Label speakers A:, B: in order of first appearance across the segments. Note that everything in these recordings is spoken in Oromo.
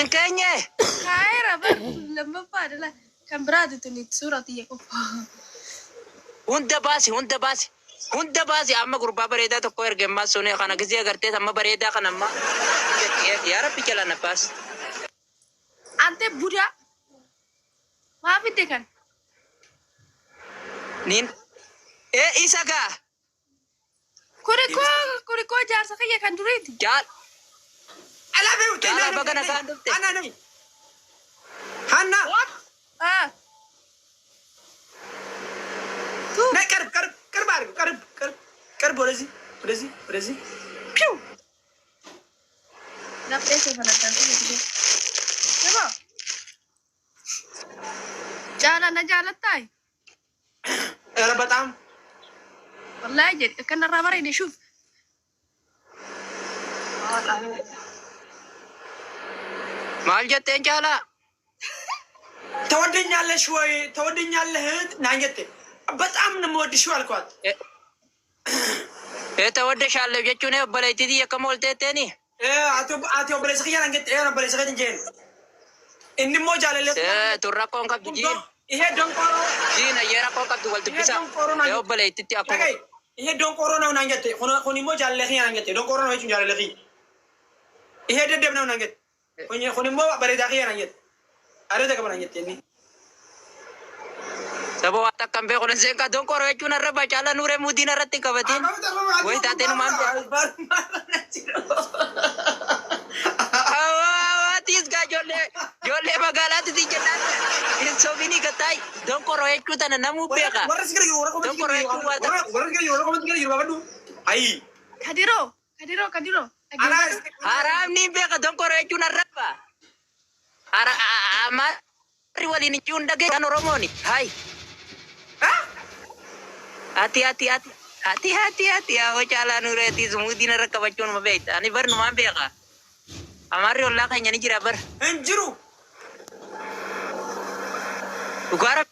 A: إن كيني
B: خير بس لما بعد لا كان برادة اللي صورة يقف
A: هند باسي أما قربا بريدا تكوير جمع سوني خانا كزي أغرتي أما بريدا خانا ما يا ربي جلا نفاس
B: أنت بودا ما في دكان
A: نين إيه إساقا
B: كوريكو جار سخية كان دريد
A: جال
C: ألا بيو
A: جال بغنا كان دبتي
C: أنا نمي هانا نا كرب برزي
B: بيو لا بيسي فانا تنسي كده جالا نجالة تاي
C: يا رب بتعم
B: والله جد كان الرابر يدي شوف
A: مال جتين جالا
C: تودنيالش ወይ تودنيالህ ናኘት በጣም ነው የምወድሽ አልኳት
A: ተወደሻለሁ ጀቹ ነው በለይቲዲ የከሞልቴቴኒ
C: አቶ በለስኪያ ናኘት ነው በለስኪያ እንጂ እንሞ ጃለለ
A: ቱራቆን ከብጂ
C: ይሄ ደንቆሮ
A: ጂና የራቆን ከብዱ ወልትብሳ ያው በለይቲቲ አኮ
C: ይሄ ደንቆሮ ነው ናኘት ሆኒሞ ጃለለ ናኘት ደንቆሮ ነው ይቹ ጃለለ ይሄ ደደብ ነው ናኘት ሆኒሞ በለዳኺያ ናኘት አረደ ከመናኘት የኔ
A: ሰቦ አጣቀም በቆነ ዘንካ ዶንቆሮ እጁን አረባ ጫላ ኑሬ ሙዲና ረቲ ከበቲን ወይ ታቴን ማን አዋቲስ ጋጆሌ ጆሌ በጋላት ዲጀናት ኢንሶቪኒ ገታይ ዶንቆሮ እጁ ተነ ነሙ ቤካ ዶንቆሮ እጁ ዋታ
C: አይ
B: ከዲሮ
A: haram ni ቤካ ዶንቆሮ እጁን አረባ ara ama riwali ni junda ge kan romoni hai hati awo chala nureti sumudina rakabachon mabeit ani bar no mambe ka amari olla kanya ni jira bar
C: እንጅሩ
A: ugara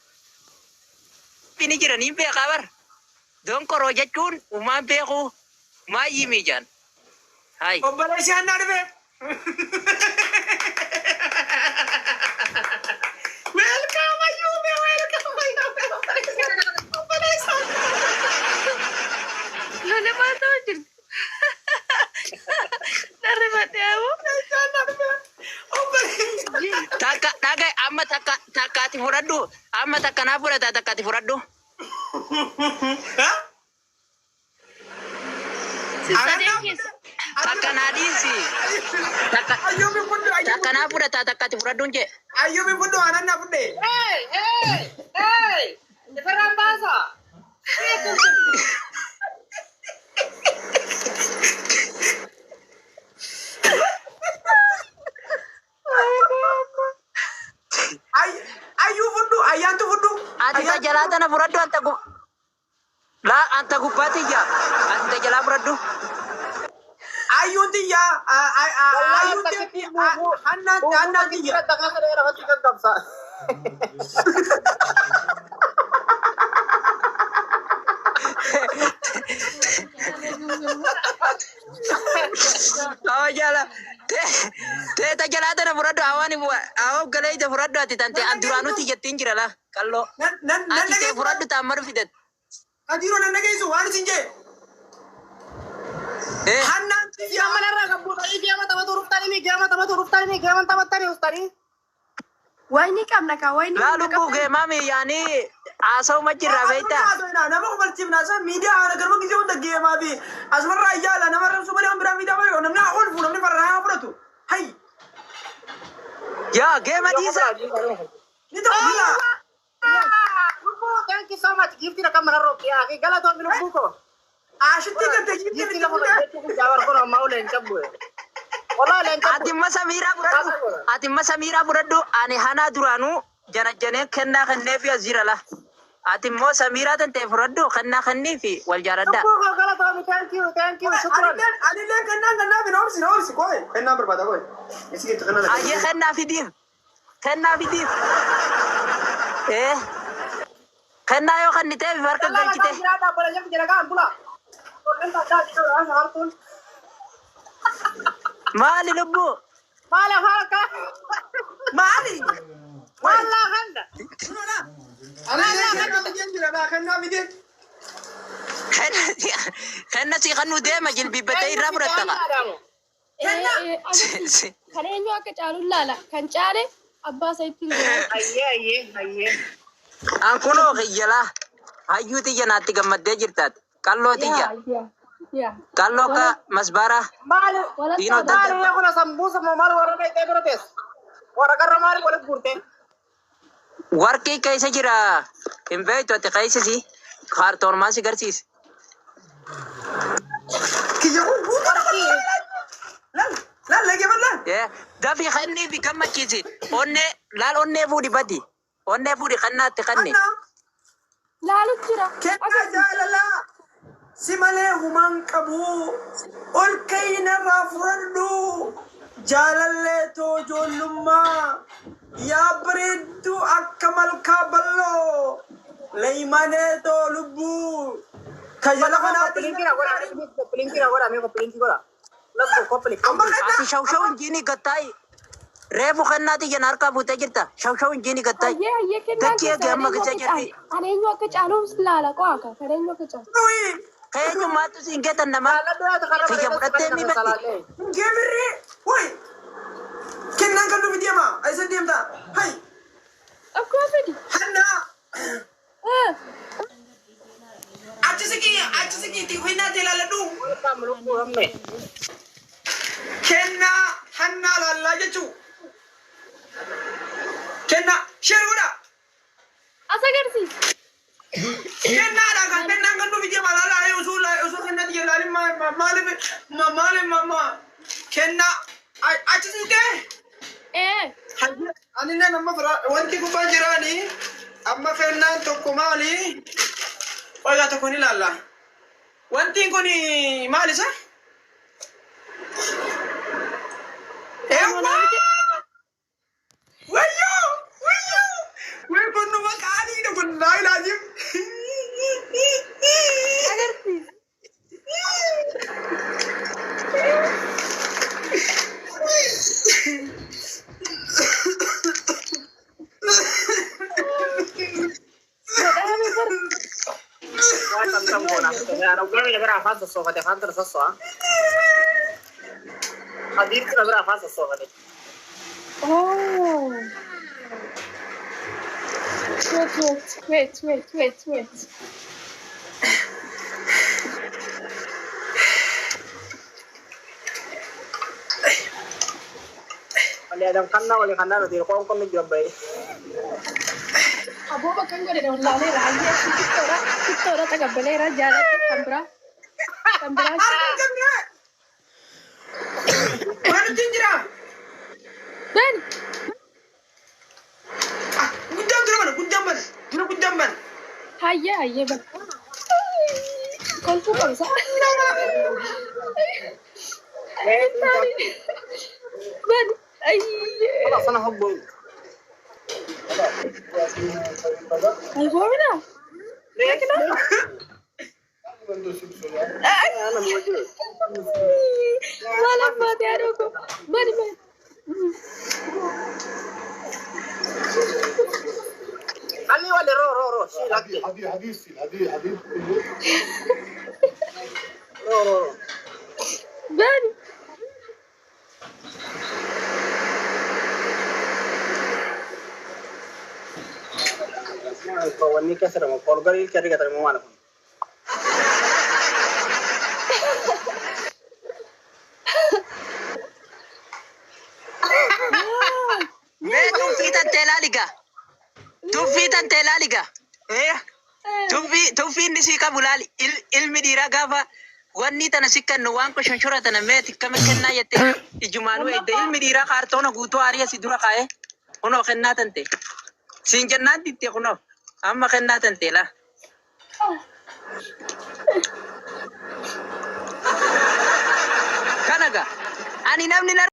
A: pini jira ni be ka bar don koro jachun umambe ko mayi mijan hai
C: obale sianarbe welcome ayube welcome
B: lo le mato jir nare mate awo
A: taka amma takati furadu amma takana fura takati furadu takana disi takana fura takati furadu nje
C: ayube fudo anana fude hey deferan basa ayu fudu ayantu fudu
A: ati tajalata na furadu anta gubati ya anta jala furadu
C: ayunti ya ayunti hanna dia tengah daerah hati kan kapsa
A: oh jala te tajalata na furadu awani aw galay de furadu ati tante anduranu ti jettin jira la kallo ati te furadu tamar fidet
C: kadiro nan nagaisu wani sinje hanna ya manara gabuta igama tamatu ruftani ustani
B: wayni kamnaka wayni
A: la lubu ge mami yani aso majira beita
C: nama ko balchimna sa media ana garba gize unda ge mabi asmarra yala namara subali ambra media bayo namna ulfu namni farra buratu hay
A: ya ge madisa
C: ni to bila
D: thank you so much gift na kamera ro ya ke gala to minu buko
C: ashti ka te gift
D: gift na ko jawar ko maulen chabu wala len
A: ati masamira buradu ani hana duranu janajane kenna khanne fi azirala ati mo samira tan te buradu khanna khanni fi wal jarada
D: ko gala to thank you shukran
C: ani le kanna binawsi koy kanna berbada koy isi ke kanna
A: aye khanna fi dim khanna yo khanni te barka galchite
D: ada boleh jam jeraga ambula
A: mali lubu
D: mala haraka
C: Maali?
D: Wallah kanda.
C: Ana kenna bijen jira ba kenna bijen.
A: Kenna si kanu deema jilbibatee irraa fudhattaka.
B: Kan eenyu akka caalu laala. Kan caale abbaa isaa ittiin godhaa.
D: Ayye.
A: An kunoo kiyyalaa hayyuu xiyya naatti gammaddee jirtaati. Qalloo xiyya.
B: Yaa.
A: Qalloo akka masbaaraa.
D: Maali?
A: Diinoo
D: Maali
A: dadda.
D: ya kuna sambusa mo maali warra dai te protes. Warra garra maali wala gurte.
A: Warqii keessa jira. Hin beektu ati keessasi. Kaartoon maal si garsiise?
C: Kiyya kun buuta Lan lagi mana?
A: Dafii kannii fi gammachiisi. Laal onnee fuudhi badi. Onnee fuudhi kannaatti kanni.
B: Laalu jira.
C: Kenna jaalala. Si malee humaan qabu. Ol kayina irraa fudhadhu. Jaalallee too ijoollummaa. Yaa bareeddu akka malkaa balloo. Leeymanee too lubbuu. Tajaajila kanaatiin.
D: Pelinkira goda me ko pelinki goda. Let's go couple.
A: Ati shawshaw injiini gattaayi. Reefu kannaatti jan harkaa fuutee jirta. Shawshaw injiini gattaayi.
B: Hayyee kennaa.
A: Dakkee gamma keessa jirti.
B: Kan eenyu akka caalu laala qo'aaka. Kan eenyu akka caalu.
A: Keenyu maattu siin geetan namaa. Kiyya fudhattee mi beekti?
C: Geemirri. Woi. Kennaan kan nuti deema. Ayisa deemta. Hai.
B: Akkuma fedhi.
C: Hanna. Achi siki ti hoina te la ladu. Kenna hanna la jechu. Kenna share goda.
B: Asa agarsiisa.
C: Kenna da kan nu bije malala ay usul kenna ti la mama. Kenna achi sike. Ani na nama fara wanti ku banjirani. Amma kenna tokko mali. Oiga tokko ni lalla. Wanti kun maali sa? Wayyo! Way kun nu makali na kun na ilajim.
B: Agarsiisa. Oh. Wait.
D: Ada kanna wala kanna no dir ko ni jabay.
B: Abo bakang gede dong lalu lagi. Kita tak boleh jalan kambra.
C: Mana tinjira?
B: Ben.
C: Gudam mana?
B: Hayya ben. Kolpu kamsa. Ben.
D: Wala sana hobbo.
B: Ay gomina. Wala pati ko. Bari.
D: Ali wala ro. Si lagi.
E: حبيب
D: Ro.
B: Ben.
D: Ko wani kasara mo polgari kari kata mo mana.
A: Tuffiitan ta'e laaliga. Tuffiin isii qabu laali. Ilmi dhiiraa gaafa wanni tana si kennu waan kun shonshora tana meeti kama kennaa jettee ijumaan weedde ilmi dhiiraa kaartoona guutuu aarii asii dura kaa'ee kunoo kennaa tan ta'e. Siin jennaan dittee kunoo amma kennaa tan ta'e laa. Kanaga ani namni